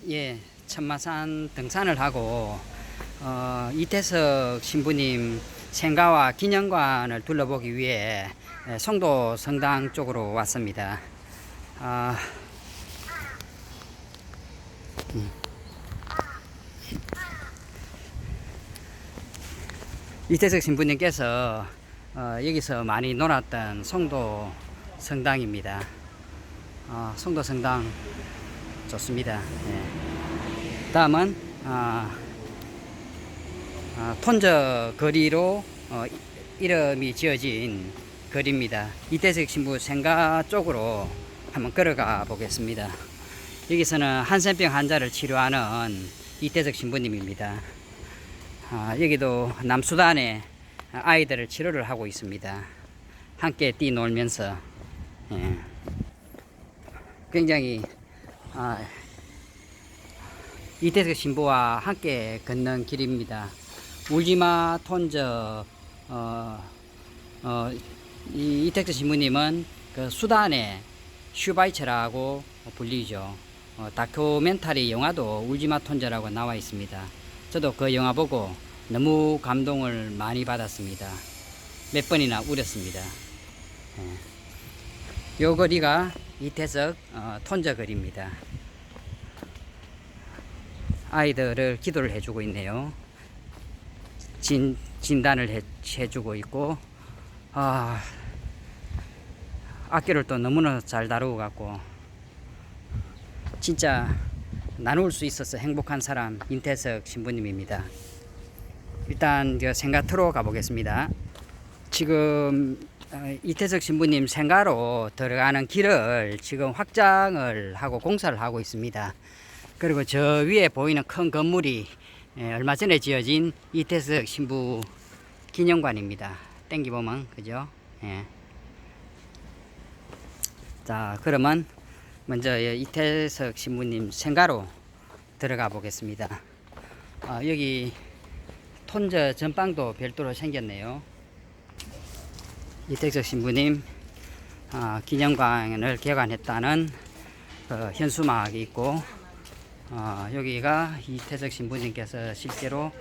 예, 천마산 등산을 하고 이태석 신부님 생가와 기념관을 둘러보기 위해 송도 성당 쪽으로 왔습니다. 아, 이태석 신부님께서 여기서 많이 놀았던 송도 성당입니다. 송도 성당 좋습니다. 예. 다음은 톤저 거리로 이름이 지어진 거리입니다. 이태석 신부 생가 쪽으로 한번 걸어가 보겠습니다. 여기서는 한센병 환자를 치료하는 이태석 신부님입니다. 여기도 남수단에 아이들을 치료를 하고 있습니다. 함께 뛰놀면서 굉장히 이태석 신부와 함께 걷는 길입니다. 울지마 톤저 이 이택수 신부님은 그 수단의 슈바이처라고 불리죠. 다큐멘터리 영화도 울지마 톤저라고 나와 있습니다. 저도 그 영화 보고 너무 감동을 많이 받았습니다. 몇 번이나 울었습니다. 요 거리가 이태석 톤저 거리입니다. 아이들을 기도를 해주고 있네요. 진단을 해주고 있고, 악기를 또 너무나 잘 다루고 갖고, 진짜 나눌 수 있어서 행복한 사람, 인태석 신부님입니다. 일단 생가터로 가보겠습니다. 지금 이태석 신부님 생가로 들어가는 길을 지금 확장을 하고 공사를 하고 있습니다. 그리고 저 위에 보이는 큰 건물이 얼마 전에 지어진 이태석 신부 기념관입니다. 땡기 보면 그죠? 예. 자, 그러면 먼저 이태석 신부님 생가로 들어가 보겠습니다. 여기 톤저 전방도 별도로 생겼네요. 이태석 신부님 기념관을 개관했다는 현수막이 있고, 여기가 이태석 신부님께서 실제로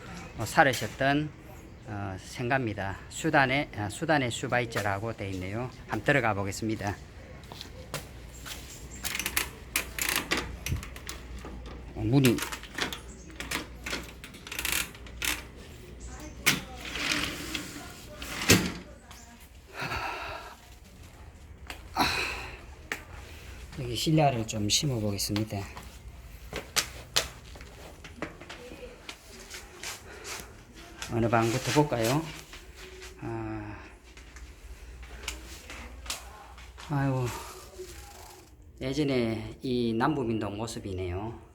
살으셨던 생가입니다. 수단의 슈바이처라고 되어 있네요. 한번 들어가 보겠습니다. 문이 여기 실내화를 좀 심어 보겠습니다. 어느 방부터 볼까요? 아이고, 예전에 이 남부민동 모습이네요.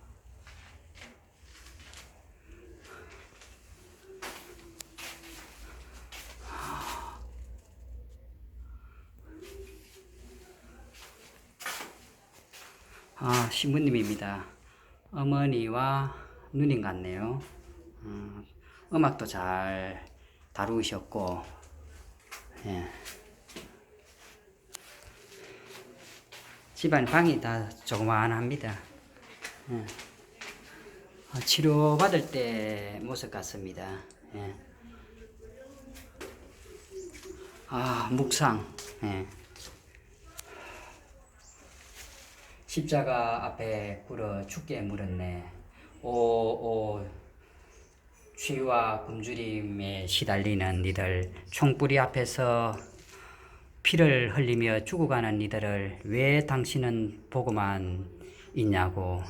신부님입니다. 어머니와 누님 같네요. 음악도 잘 다루셨고, 예. 집안 방이 다 조그만합니다. 예. 치료받을 때 모습 같습니다. 예. 묵상. 예. 십자가 앞에 꿇어 죽게 물었네. 오 취와 굶주림에 시달리는 니들, 총뿌리 앞에서 피를 흘리며 죽어가는 니들을 왜 당신은 보고만 있냐고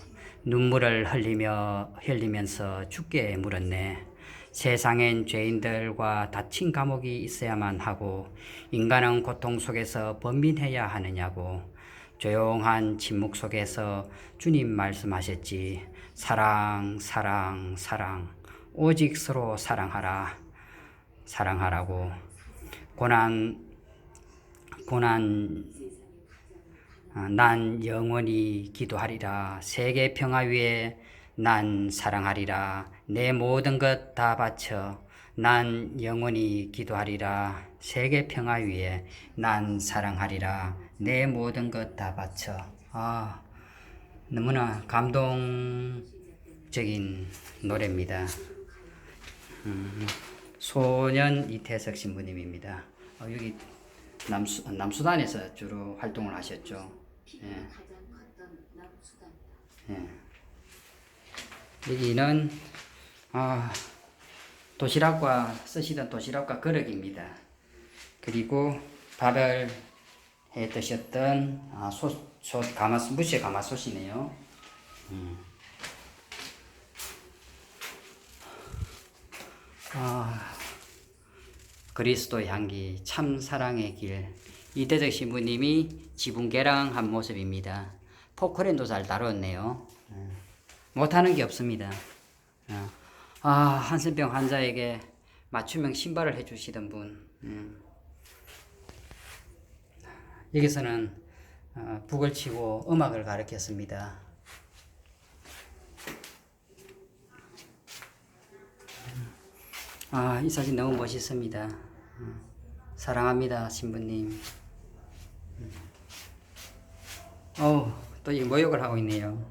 눈물을 흘리면서 죽게 물었네. 세상엔 죄인들과 닫힌 감옥이 있어야만 하고 인간은 고통 속에서 번민해야 하느냐고. 조용한 침묵 속에서 주님 말씀하셨지. 사랑, 사랑, 사랑. 오직 서로 사랑하라고. 난 영원히 기도하리라. 세계 평화 위에 난 사랑하리라. 내 모든 것 다 바쳐 난 영원히 기도하리라. 세계 평화 위에 난 사랑하리라. 내 모든 것 다 바쳐. 너무나 감동 자극적인 노래입니다. 소년 이태석 신부님입니다. 여기 남수단에서 주로 활동을 하셨죠. 예. 예. 여기는 도시락과 쓰시던 도시락과 그릇입니다. 그리고 밥을 해 드셨던 무쇠 가마솥이네요. 그리스도의 향기, 참 사랑의 길. 이태석 신부님이 지붕계랑한 모습입니다. 포크레인도 잘 다뤘네요. 못하는 게 없습니다. 한센병 환자에게 맞춤형 신발을 해주시던 분. 여기서는 북을 치고 음악을 가르쳤습니다. 이 사진 너무 멋있습니다. 사랑합니다, 신부님. 또 이 모욕을 하고 있네요.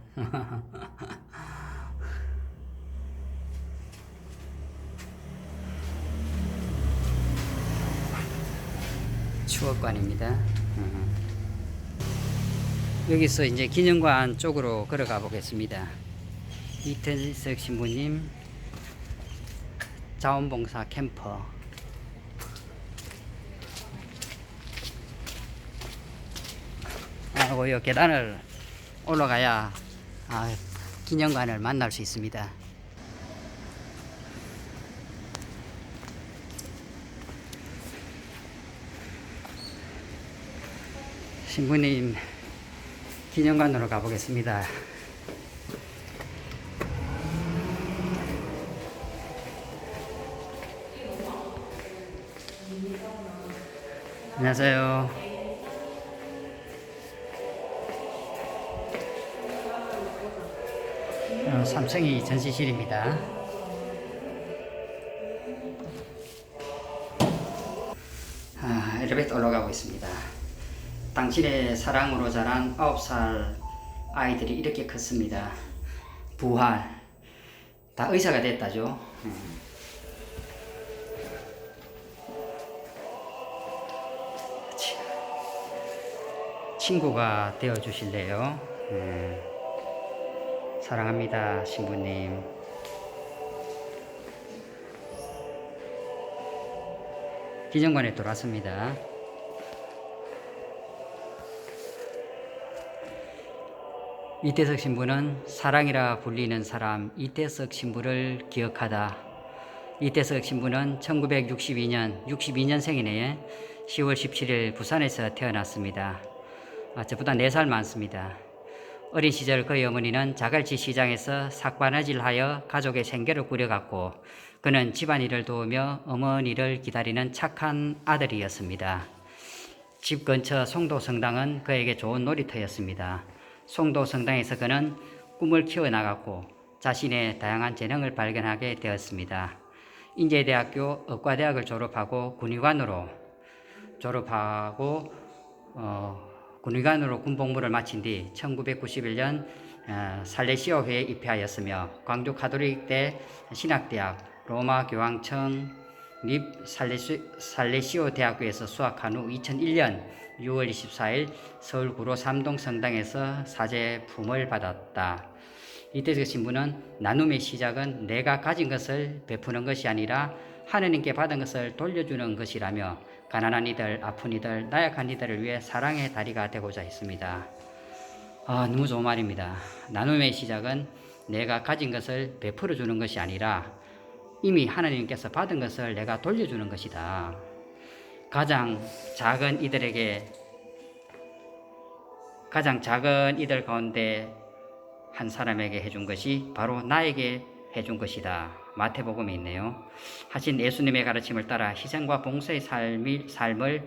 추억관입니다. 여기서 이제 기념관 쪽으로 걸어가 보겠습니다. 이태석 신부님 자원봉사 캠퍼. 이 계단을 올라가야 기념관을 만날 수 있습니다. 신부님 기념관으로 가보겠습니다. 안녕하세요. 삼성이 전시실입니다. 엘리베이터 올라가고 있습니다. 당신의 사랑으로 자란 9살 아이들이 이렇게 컸습니다. 부활. 다 의사가 됐다죠. 친구가 되어 주실래요? 사랑합니다, 신부님. 기념관에 돌아왔습니다. 이태석 신부는 사랑이라 불리는 사람 이태석 신부를 기억하다. 이태석 신부는 1962년 62년생이네 10월 17일 부산에서 태어났습니다. 저보다 4살 많습니다. 어린 시절 그의 어머니는 자갈치 시장에서 삭바느질하여 가족의 생계를 꾸려갔고 그는 집안일을 도우며 어머니를 기다리는 착한 아들이었습니다. 집 근처 송도성당은 그에게 좋은 놀이터였습니다. 송도성당에서 그는 꿈을 키워나갔고 자신의 다양한 재능을 발견하게 되었습니다. 인제대학교 의과대학을 졸업하고 군의관으로 군복무를 마친 뒤 1991년 살레시오회에 입회하였으며 광주 가톨릭대 신학대학 로마 교황청 립 살레시오 대학교에서 수학한 후 2001년 6월 24일 서울 구로 삼동 성당에서 사제품을 받았다. 이태석 신부는 나눔의 시작은 내가 가진 것을 베푸는 것이 아니라 하느님께 받은 것을 돌려주는 것이라며 가난한 이들, 아픈 이들, 나약한 이들을 위해 사랑의 다리가 되고자 했습니다. 너무 좋은 말입니다. 나눔의 시작은 내가 가진 것을 베풀어 주는 것이 아니라 이미 하나님께서 받은 것을 내가 돌려주는 것이다. 가장 작은 이들 가운데 한 사람에게 해준 것이 바로 나에게 해준 것이다. 마태복음에 있네요. 하신 예수님의 가르침을 따라 희생과 봉사의 삶을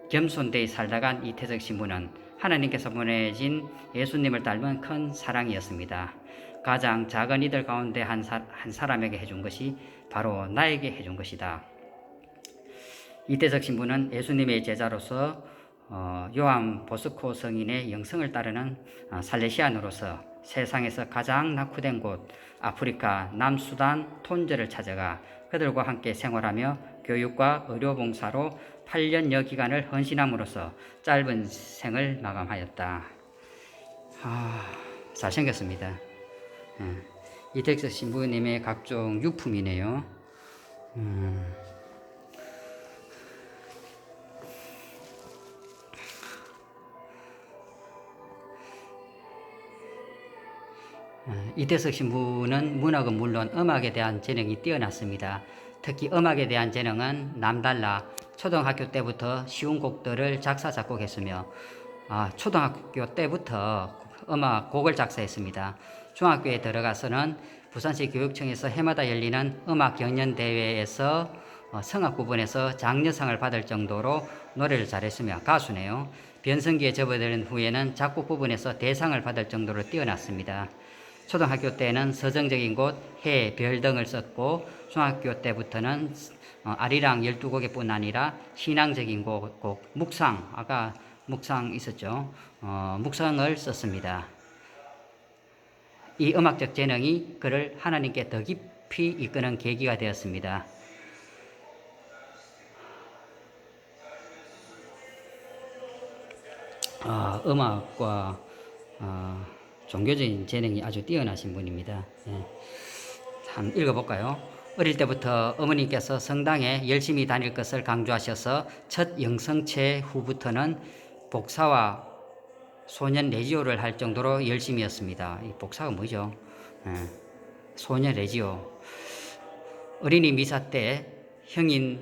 겸손되이 살다간 이태석 신부는 하나님께서 보내신 예수님을 닮은 큰 사랑이었습니다. 가장 작은 이들 가운데 한 사람에게 해준 것이 바로 나에게 해준 것이다. 이태석 신부는 예수님의 제자로서 요한 보스코 성인의 영성을 따르는 살레시안으로서 세상에서 가장 낙후된 곳 아프리카 남수단 톤저를 찾아가 그들과 함께 생활하며 교육과 의료봉사로 8년여 기간을 헌신함으로써 짧은 생을 마감하였다. 잘생겼습니다. 이택석 신부님의 각종 유품이네요. 이택석 신부는 문학은 물론 음악에 대한 재능이 뛰어났습니다. 특히 음악에 대한 재능은 남달라 초등학교 때부터 쉬운 곡들을 작사 작곡했으며 초등학교 때부터 곡을 작사했습니다. 중학교에 들어가서는 부산시 교육청에서 해마다 열리는 음악 경연대회에서 성악 부분에서 장려상을 받을 정도로 노래를 잘했으며 가수네요. 변성기에 접어든 후에는 작곡 부분에서 대상을 받을 정도로 뛰어났습니다. 초등학교 때는 서정적인 곳, 해, 별 등을 썼고 중학교 때부터는 아리랑 12곡의 뿐 아니라 신앙적인 곡, 묵상, 아까 묵상 있었죠. 묵상을 썼습니다. 이 음악적 재능이 그를 하나님께 더 깊이 이끄는 계기가 되었습니다. 음악과 종교적인 재능이 아주 뛰어나신 분입니다. 한번 읽어볼까요? 어릴 때부터 어머니께서 성당에 열심히 다닐 것을 강조하셔서 첫 영성체 후부터는 복사와 소년 레지오를 할 정도로 열심이었습니다. 이 복사가 뭐죠? 소년 레지오. 어린이 미사 때 형인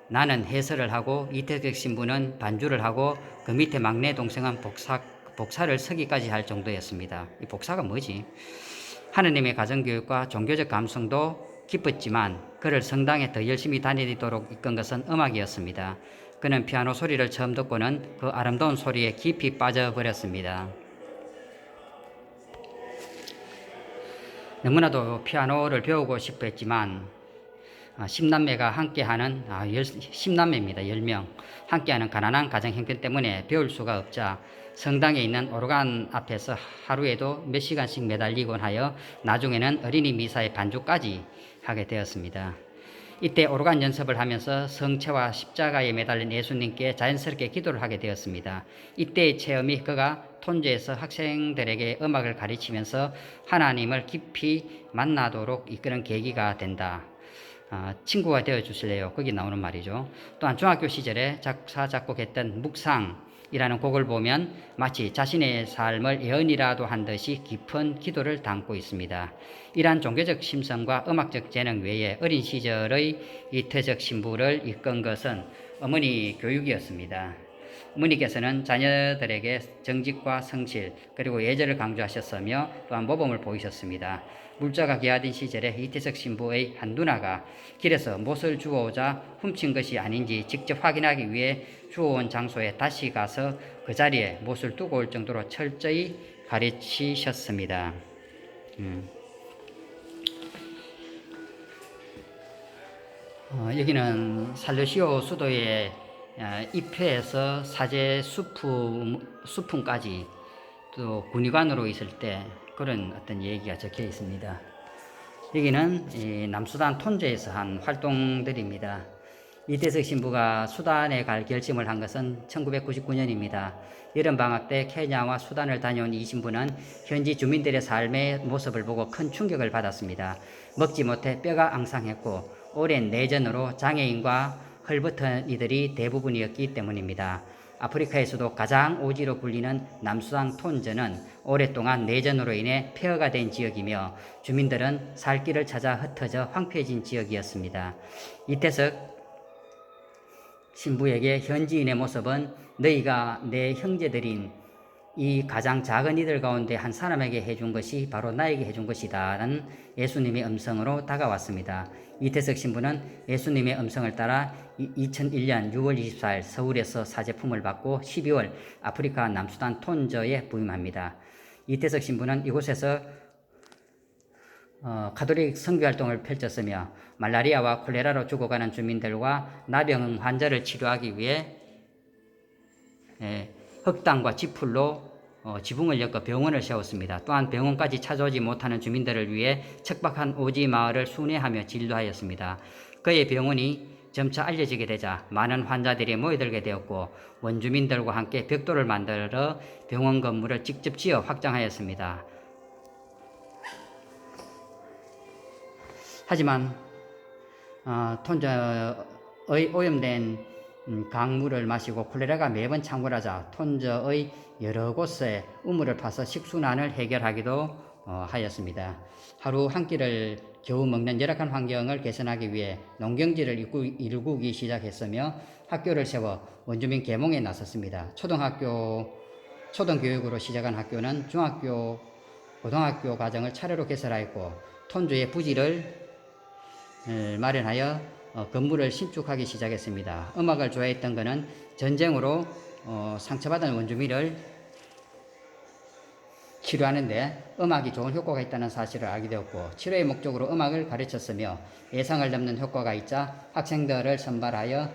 나는 해설을 하고 이태석 신부는 반주를 하고 그 밑에 막내 동생은 복사를 서기까지 할 정도였습니다. 이 복사가 뭐지? 하느님의 가정교육과 종교적 감성도 깊었지만 그를 성당에 더 열심히 다니도록 이끈 것은 음악이었습니다. 그는 피아노 소리를 처음 듣고는 그 아름다운 소리에 깊이 빠져버렸습니다. 너무나도 피아노를 배우고 싶어 했지만 10남매가 함께하는 10남매입니다. 10명 함께하는 가난한 가정 형편 때문에 배울 수가 없자 성당에 있는 오르간 앞에서 하루에도 몇 시간씩 매달리곤 하여 나중에는 어린이 미사의 반주까지 하게 되었습니다. 이때 오르간 연습을 하면서 성체와 십자가에 매달린 예수님께 자연스럽게 기도를 하게 되었습니다. 이때의 체험이 그가 톤저에서 학생들에게 음악을 가르치면서 하나님을 깊이 만나도록 이끄는 계기가 된다. 친구가 되어 주실래요? 거기 나오는 말이죠. 또한 중학교 시절에 작사 작곡했던 묵상이라는 곡을 보면 마치 자신의 삶을 예언이라도 한 듯이 깊은 기도를 담고 있습니다. 이러한 종교적 심성과 음악적 재능 외에 어린 시절의 이태석 신부를 이끈 것은 어머니 교육이었습니다. 어머니께서는 자녀들에게 정직과 성실 그리고 예절을 강조하셨으며 또한 모범을 보이셨습니다. 물자가 귀하던 시절에 이태석 신부의 한 누나가 길에서 못을 주워오자 훔친 것이 아닌지 직접 확인하기 위해 주워온 장소에 다시 가서 그 자리에 못을 두고 올 정도로 철저히 가르치셨습니다. 여기는 살르시오 수도의 입회에서 사제 수품까지 또 군의관으로 있을 때 그런 어떤 얘기가 적혀 있습니다. 여기는 남수단 톤저에서 한 활동들입니다. 이태석 신부가 수단에 갈 결심을 한 것은 1999년입니다. 여름방학 때 케냐와 수단을 다녀온 이 신부는 현지 주민들의 삶의 모습을 보고 큰 충격을 받았습니다. 먹지 못해 뼈가 앙상했고 오랜 내전으로 장애인과 헐벗은 이들이 대부분이었기 때문입니다. 아프리카에서도 가장 오지로 불리는 남수단 톤저는 오랫동안 내전으로 인해 폐허가 된 지역이며 주민들은 살 길을 찾아 흩어져 황폐해진 지역이었습니다. 이태석 신부에게 현지인의 모습은 너희가 내 형제들인 이 가장 작은 이들 가운데 한 사람에게 해준 것이 바로 나에게 해준 것이다 라는 예수님의 음성으로 다가왔습니다. 이태석 신부는 예수님의 음성을 따라 2001년 6월 24일 서울에서 사제품을 받고 12월 아프리카 남수단 톤저에 부임합니다. 이태석 신부는 이곳에서 가톨릭 선교활동을 펼쳤으며 말라리아와 콜레라로 죽어가는 주민들과 나병 환자를 치료하기 위해 흑당과 지풀로 지붕을 엮어 병원을 세웠습니다. 또한 병원까지 찾아오지 못하는 주민들을 위해 척박한 오지 마을을 순회하며 진료하였습니다. 그의 병원이 점차 알려지게 되자 많은 환자들이 모여들게 되었고 원주민들과 함께 벽돌을 만들어 병원 건물을 직접 지어 확장하였습니다. 하지만 톤저의 오염된 강물을 마시고 콜레라가 매번 창궐하자 톤저의 여러 곳에 우물을 파서 식수난을 해결하기도 하였습니다. 하루 한 끼를 겨우 먹는 열악한 환경을 개선하기 위해 농경지를 일구기 시작했으며 학교를 세워 원주민 계몽에 나섰습니다. 초등교육으로 시작한 학교는 중학교, 고등학교 과정을 차례로 개설하였고 톤주의 부지를 마련하여 건물을 신축하기 시작했습니다. 음악을 좋아했던 그는 전쟁으로 상처받은 원주민을 치료하는데 음악이 좋은 효과가 있다는 사실을 알게 되었고 치료의 목적으로 음악을 가르쳤으며 예상을 넘는 효과가 있자 학생들을 선발하여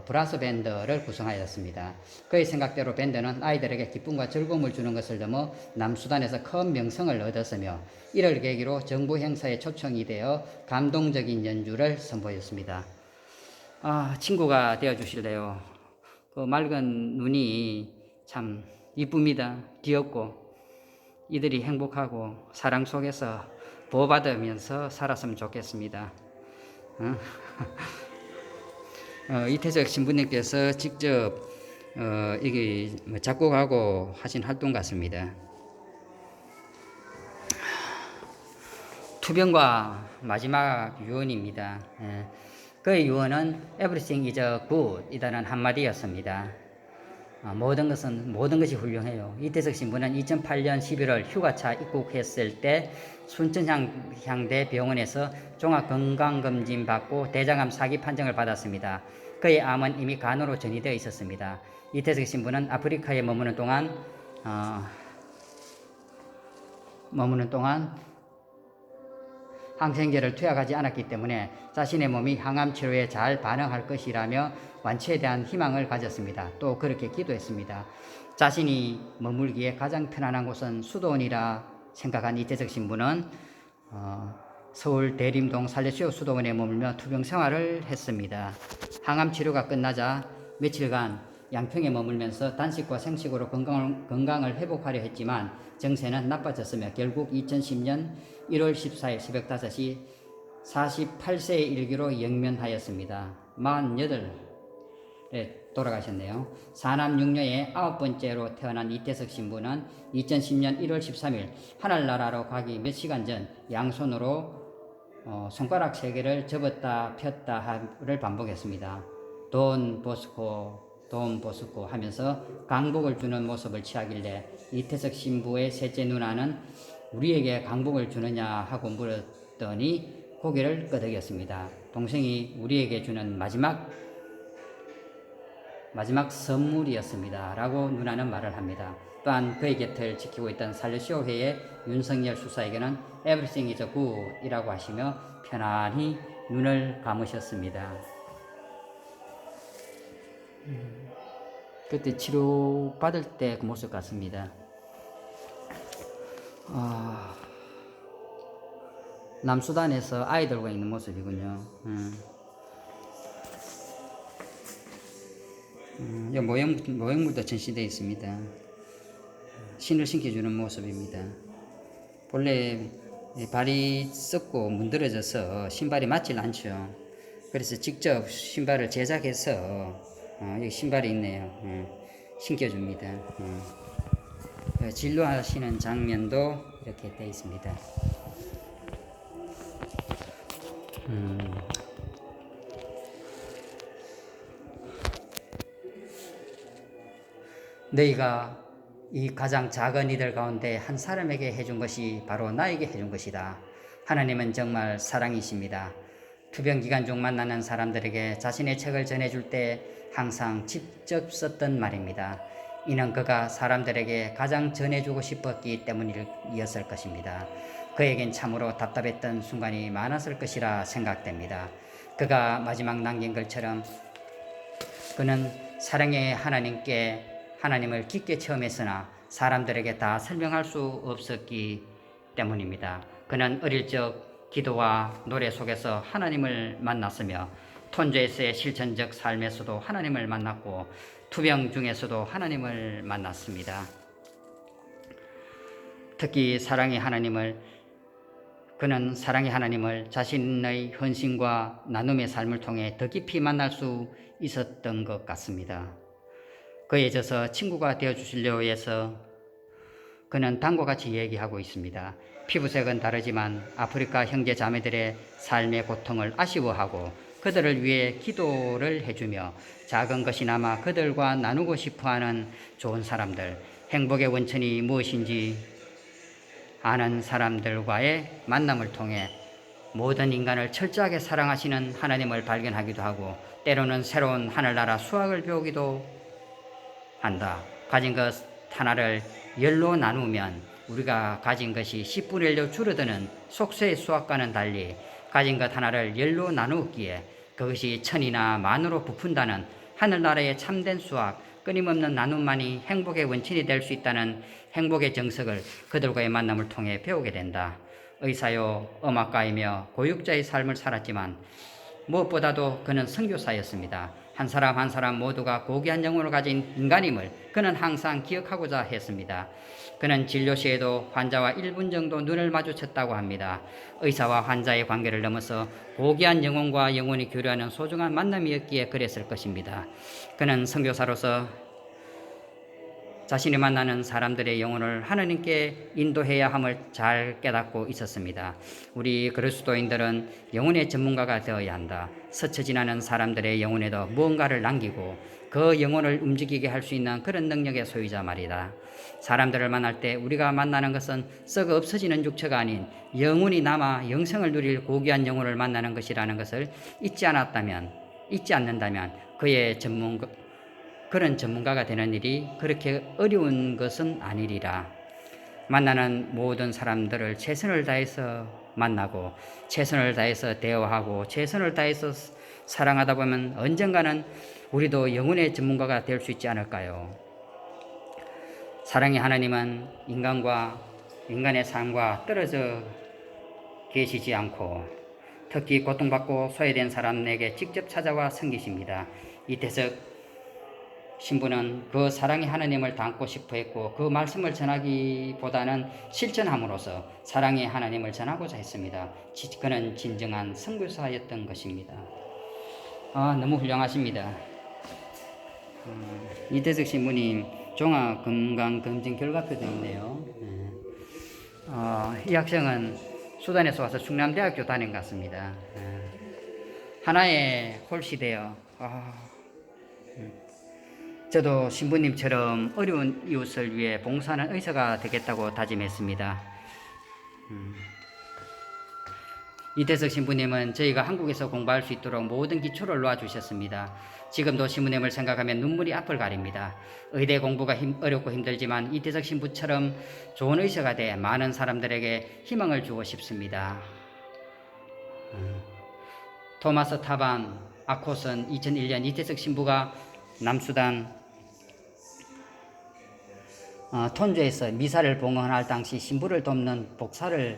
브라스 밴드를 구성하였습니다. 그의 생각대로 밴드는 아이들에게 기쁨과 즐거움을 주는 것을 넘어 남수단에서 큰 명성을 얻었으며 이를 계기로 정부 행사에 초청이 되어 감동적인 연주를 선보였습니다. 친구가 되어주실래요? 그 맑은 눈이 참 이쁩니다. 귀엽고 이들이 행복하고 사랑 속에서 보호받으면서 살았으면 좋겠습니다. 이태석 신부님께서 직접 이게 작곡하고 하신 활동 같습니다. 투병과 마지막 유언입니다. 그의 유언은 Everything is good 이라는 한마디였습니다. 모든 것이 훌륭해요. 이태석 신부는 2008년 11월 휴가차 입국했을 때 순천향대 병원에서 종합건강검진 받고 대장암 사기 판정을 받았습니다. 그의 암은 이미 간으로 전이되어 있었습니다. 이태석 신부는 아프리카에 머무는 동안 항생제를 투약하지 않았기 때문에 자신의 몸이 항암 치료에 잘 반응할 것이라며 완치에 대한 희망을 가졌습니다. 또 그렇게 기도했습니다. 자신이 머물기에 가장 편안한 곳은 수도원이라 생각한 이태석 신부는 서울 대림동 살레시오 수도원에 머물며 투병 생활을 했습니다. 항암 치료가 끝나자 며칠간 양평에 머물면서 단식과 생식으로 건강을 회복하려 했지만 정세는 나빠졌으며 결국 2010년 1월 14일 새벽 5시 48세의 일기로 영면하였습니다. 48에 돌아가셨네요. 사남 6녀의 9번째로 태어난 이태석 신부는 2010년 1월 13일 하늘나라로 가기 몇 시간 전 양손으로 손가락 3개를 접었다 폈다를 반복했습니다. 돈 버스코 하면서 강복을 주는 모습을 취하길래 이태석 신부의 셋째 누나는 우리에게 강복을 주느냐 하고 물었더니 고개를 끄덕였습니다. 동생이 우리에게 주는 마지막 선물이었습니다. 라고 누나는 말을 합니다. 또한 그의 곁을 지키고 있던 살레시오회의 윤석열 수사에게는 Everything is good 이라고 하시며 편안히 눈을 감으셨습니다. 그때 치료받을 때 그 모습 같습니다. 남수단에서 아이들과 있는 모습이군요. 모형물도 전시되어 있습니다. 신을 신겨주는 모습입니다. 본래 발이 썩고 문드러져서 신발이 맞질 않죠. 그래서 직접 신발을 제작해서 여기 신발이 있네요. 신겨줍니다. 진료하시는 장면도 이렇게 되어 있습니다. 너희가 이 가장 작은 이들 가운데 한 사람에게 해준 것이 바로 나에게 해준 것이다. 하나님은 정말 사랑이십니다. 투병 기간 중 만나는 사람들에게 자신의 책을 전해줄 때 항상 직접 썼던 말입니다. 이는 그가 사람들에게 가장 전해주고 싶었기 때문이었을 것입니다. 그에겐 참으로 답답했던 순간이 많았을 것이라 생각됩니다. 그가 마지막 남긴 글처럼 그는 사랑의 하나님을 깊게 체험했으나 사람들에게 다 설명할 수 없었기 때문입니다. 그는 어릴 적 기도와 노래 속에서 하나님을 만났으며 톤죄에서의 실천적 삶에서도 하나님을 만났고 투병 중에서도 하나님을 만났습니다. 특히 그는 사랑의 하나님을 자신의 헌신과 나눔의 삶을 통해 더 깊이 만날 수 있었던 것 같습니다. 그에 져서 친구가 되어주시려 해서 그는 다음과 같이 얘기하고 있습니다. 피부색은 다르지만 아프리카 형제 자매들의 삶의 고통을 아쉬워하고 그들을 위해 기도를 해주며 작은 것이나마 그들과 나누고 싶어하는 좋은 사람들, 행복의 원천이 무엇인지 아는 사람들과의 만남을 통해 모든 인간을 철저하게 사랑하시는 하나님을 발견하기도 하고 때로는 새로운 하늘나라 수학을 배우기도 한다. 가진 것 하나를 10로 나누면 우리가 가진 것이 10분의 1로 줄어드는 속세의 수학과는 달리 가진 것 하나를 10로 나누었기에 그것이 1000이나 만으로 부푼다는 하늘나라의 참된 수학, 끊임없는 나눔만이 행복의 원천이 될 수 있다는 행복의 정석을 그들과의 만남을 통해 배우게 된다. 의사요, 음악가이며 고육자의 삶을 살았지만 무엇보다도 그는 선교사였습니다. 한 사람 한 사람 모두가 고귀한 영혼을 가진 인간임을 그는 항상 기억하고자 했습니다. 그는 진료 시에도 환자와 1분 정도 눈을 마주쳤다고 합니다. 의사와 환자의 관계를 넘어서 고귀한 영혼과 영혼이 교류하는 소중한 만남이었기에 그랬을 것입니다. 그는 선교사로서 자신이 만나는 사람들의 영혼을 하나님께 인도해야 함을 잘 깨닫고 있었습니다. 우리 그리스도인들은 영혼의 전문가가 되어야 한다. 스쳐 지나는 사람들의 영혼에도 무언가를 남기고 그 영혼을 움직이게 할 수 있는 그런 능력의 소유자 말이다. 사람들을 만날 때 우리가 만나는 것은 썩어 없어지는 육체가 아닌 영혼이 남아 영생을 누릴 고귀한 영혼을 만나는 것이라는 것을 잊지 않는다면 그런 전문가가 되는 일이 그렇게 어려운 것은 아니리라. 만나는 모든 사람들을 최선을 다해서 만나고 최선을 다해서 대화하고 최선을 다해서 사랑하다 보면 언젠가는 우리도 영혼의 전문가가 될 수 있지 않을까요? 사랑의 하나님은 인간의 삶과 떨어져 계시지 않고 특히 고통받고 소외된 사람에게 직접 찾아와 섬기십니다. 이태석 신부는 그 사랑의 하나님을 담고 싶어 했고 그 말씀을 전하기보다는 실천함으로써 사랑의 하나님을 전하고자 했습니다. 그는 진정한 선교사였던 것입니다. 너무 훌륭하십니다. 이태석 신부님 종합건강검진 결과표도 있네요. 이 학생은 수단에서 와서 충남대학교 다닌 것 같습니다. 하나의 홀씨 되어 저도 신부님처럼 어려운 이웃을 위해 봉사하는 의사가 되겠다고 다짐했습니다. 이태석 신부님은 저희가 한국에서 공부할 수 있도록 모든 기초를 놓아주셨습니다. 지금도 신부님을 생각하면 눈물이 앞을 가립니다. 의대 공부가 어렵고 힘들지만 이태석 신부처럼 좋은 의사가 돼 많은 사람들에게 희망을 주고 싶습니다. 토마스 타반 아콧은 2001년 이태석 신부가 남수단 톤주에서 미사를 봉헌할 당시 신부를 돕는 복사를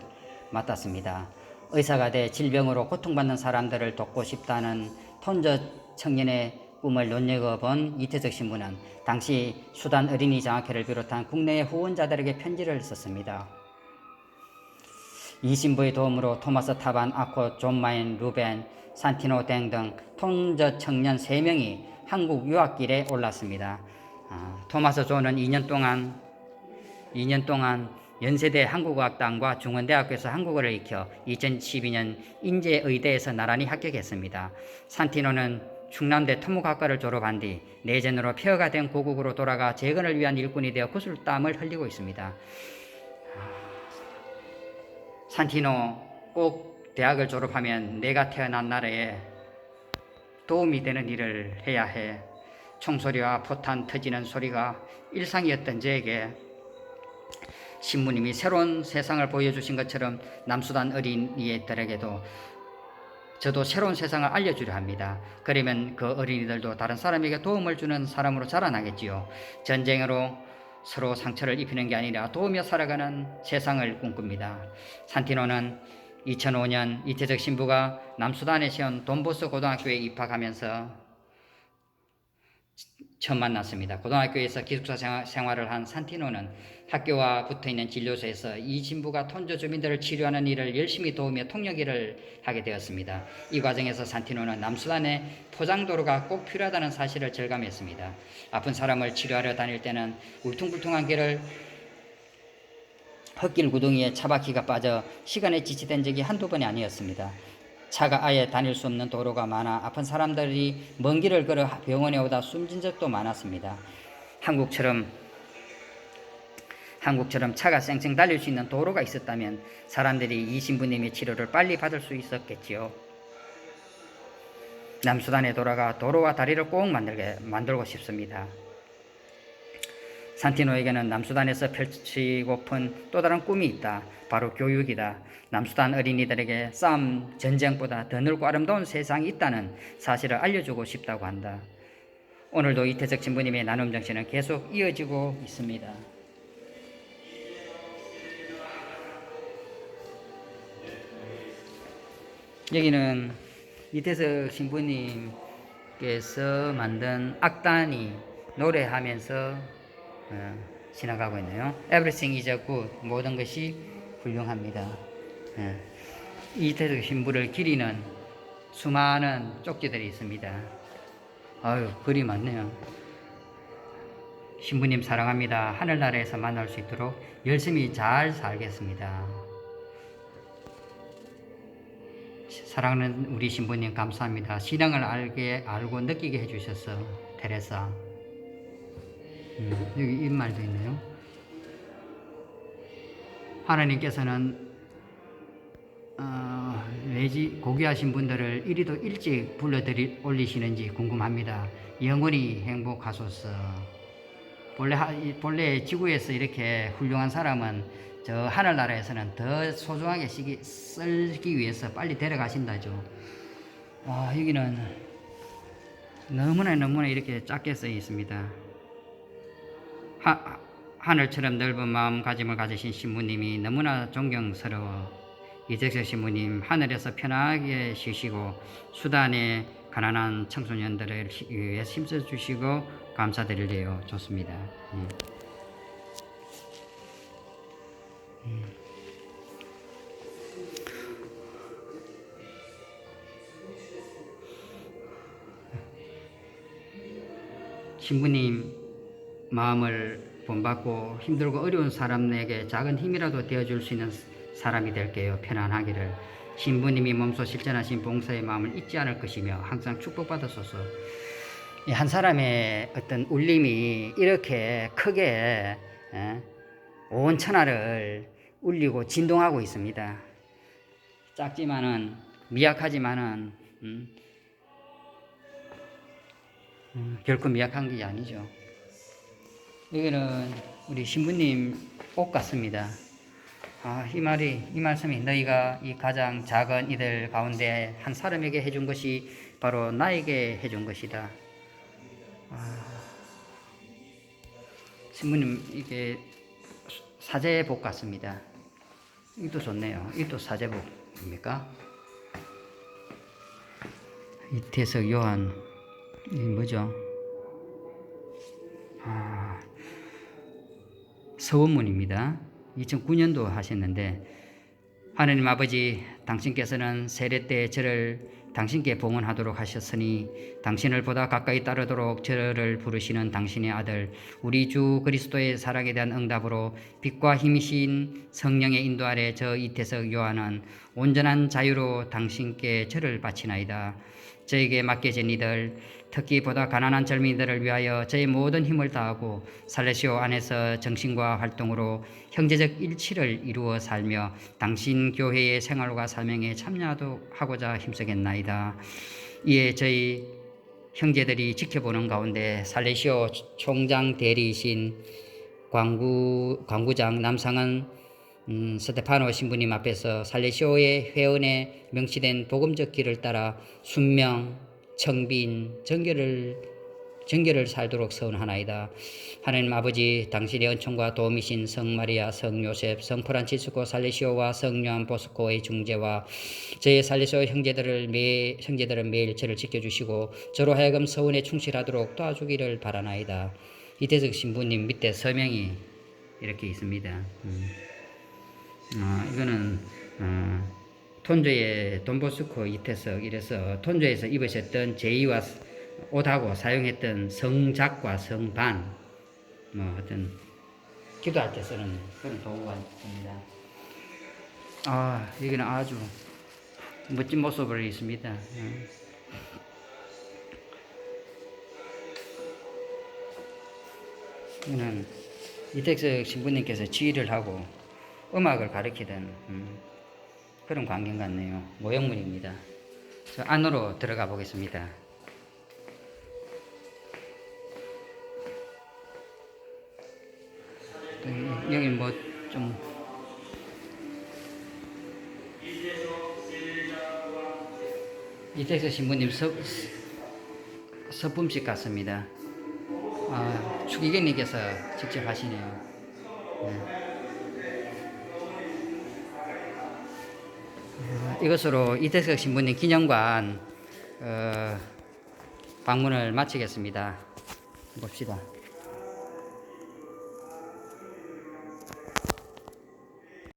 맡았습니다. 의사가 돼 질병으로 고통받는 사람들을 돕고 싶다는 톤저 청년의 꿈을 눈여겨본 이태석 신부는 당시 수단 어린이 장학회를 비롯한 국내의 후원자들에게 편지를 썼습니다. 이 신부의 도움으로 토마스 타반, 아코, 존 마인, 루벤, 산티노 등 톤저 청년 3명이 한국 유학길에 올랐습니다. 토마스 존은 2년 동안 연세대 한국어학당과 중원대학교에서 한국어를 익혀 2012년 인제의대에서 나란히 합격했습니다. 산티노는 충남대 토목학과를 졸업한 뒤 내전으로 폐허가 된 고국으로 돌아가 재건을 위한 일꾼이 되어 구슬땀을 흘리고 있습니다. 산티노 꼭 대학을 졸업하면 내가 태어난 나라에 도움이 되는 일을 해야 해. 총소리와 포탄 터지는 소리가 일상이었던 저에게 신부님이 새로운 세상을 보여주신 것처럼 남수단 어린이들에게도 저도 새로운 세상을 알려주려 합니다. 그러면 그 어린이들도 다른 사람에게 도움을 주는 사람으로 자라나겠지요. 전쟁으로 서로 상처를 입히는 게 아니라 도우며 살아가는 세상을 꿈꿉니다. 산티노는 2005년 이태석 신부가 남수단에 세운 돈보스 고등학교에 입학하면서 처음 만났습니다. 고등학교에서 기숙사 생활을 한 산티노는 학교와 붙어있는 진료소에서 이 신부가 톤조 주민들을 치료하는 일을 열심히 도우며 통역 일을 하게 되었습니다. 이 과정에서 산티노는 남수단에 포장도로가 꼭 필요하다는 사실을 절감했습니다. 아픈 사람을 치료하러 다닐 때는 울퉁불퉁한 길을 흙길 구덩이에 차바퀴가 빠져 시간에 지체된 적이 한두 번이 아니었습니다. 차가 아예 다닐 수 없는 도로가 많아 아픈 사람들이 먼 길을 걸어 병원에 오다 숨진 적도 많았습니다. 한국처럼 차가 쌩쌩 달릴 수 있는 도로가 있었다면 사람들이 이 신부님의 치료를 빨리 받을 수 있었겠지요. 남수단에 돌아가 도로와 다리를 꼭 만들고 싶습니다. 산티노에게는 남수단에서 펼치고픈 또 다른 꿈이 있다. 바로 교육이다. 남수단 어린이들에게 싸움, 전쟁보다 더 넓고 아름다운 세상이 있다는 사실을 알려주고 싶다고 한다. 오늘도 이태석 신부님의 나눔 정신은 계속 이어지고 있습니다. 여기는 이태석 신부님께서 만든 악단이 노래하면서 지나가고 있네요. Everything is good. 모든 것이 훌륭합니다. 이태석 신부를 기리는 수많은 쪽지들이 있습니다. 아유, 글이 많네요. 신부님 사랑합니다. 하늘나라에서 만날 수 있도록 열심히 잘 살겠습니다. 사랑하는 우리 신부님 감사합니다. 신앙을 알고 느끼게 해주셔서 테레사. 여기 이 말도 있네요. 하나님께서는 왜지 고귀하신 분들을 이리도 일찍 올리시는지 궁금합니다. 영원히 행복하소서. 본래 지구에서 이렇게 훌륭한 사람은 저 하늘나라에서는 더 소중하게 쓰기 위해서 빨리 데려가신다죠. 여기는 너무나 이렇게 작게 쓰여 있습니다. 하늘처럼 넓은 마음가짐을 가지신 신부님이 너무나 존경스러워. 이태석 신부님, 하늘에서 편하게 쉬시고 수단의 가난한 청소년들을 위해 힘써주시고 감사드리래요. 좋습니다. 신부님 마음을 본받고 힘들고 어려운 사람에게 작은 힘이라도 되어줄 수 있는 사람이 될게요. 편안하기를. 신부님이 몸소 실천하신 봉사의 마음을 잊지 않을 것이며 항상 축복받았소서. 한 사람의 어떤 울림이 이렇게 크게 온 천하를 울리고 진동하고 있습니다. 작지만은 미약하지만은 결코 미약한 게 아니죠. 여기는 우리 신부님 옷 같습니다. 이 말씀이 너희가 이 가장 작은 이들 가운데 한 사람에게 해준 것이 바로 나에게 해준 것이다. 신부님 이게 사제복 같습니다. 이것도 좋네요. 이것도 사제복입니까? 이태석 요한 이 뭐죠? 서원문입니다. 2009년도 하셨는데 하느님 아버지 당신께서는 세례 때 저를 당신께 봉헌하도록 하셨으니 당신을 보다 가까이 따르도록 저를 부르시는 당신의 아들 우리 주 그리스도의 사랑에 대한 응답으로 빛과 힘이신 성령의 인도 아래 저 이태석 요한은 온전한 자유로 당신께 저를 바치나이다. 저에게 맡겨진 이들 특히 보다 가난한 젊은이들을 위하여 저의 모든 힘을 다하고 살레시오 안에서 정신과 활동으로 형제적 일치를 이루어 살며 당신 교회의 생활과 사명에 참여하고자 힘쓰겠나이다. 이에 저희 형제들이 지켜보는 가운데 살레시오 총장 대리이신 광구장 남상은 스테파노 신부님 앞에서 살레시오의 회원에 명시된 복음적 길을 따라 순명, 청빈, 정결을 정결을 살도록 서원하나이다. 하나님 아버지, 당신의 은총과 도움이신 성 마리아, 성 요셉, 성 프란치스코 살리시오와 성 요한 보스코의 중재와 저의 살리시오 형제들은 매일 저를 지켜주시고 저로 하여금 서원에 충실하도록 도와주기를 바라나이다. 이태석 신부님 밑에 서명이 이렇게 있습니다. 이거는 톤조의 돈보스코 이태석 이래서 톤조에서 입으셨던 제의와 옷하고 사용했던 성작과 성반 뭐 어떤 기도할 때 쓰는 그런 도구가 있습니다. 여기는 아주 멋진 모습을 있습니다. 이는 이택석 신부님께서 지휘를 하고 음악을 가르치던 그런 광경 같네요. 모형물입니다. 저 안으로 들어가 보겠습니다. 여기 뭐 좀 이택석 신부님 서품식 같습니다. 추기경님께서 직접 하시네요. 이것으로 이태석 신부님 기념관 방문을 마치겠습니다. 봅시다.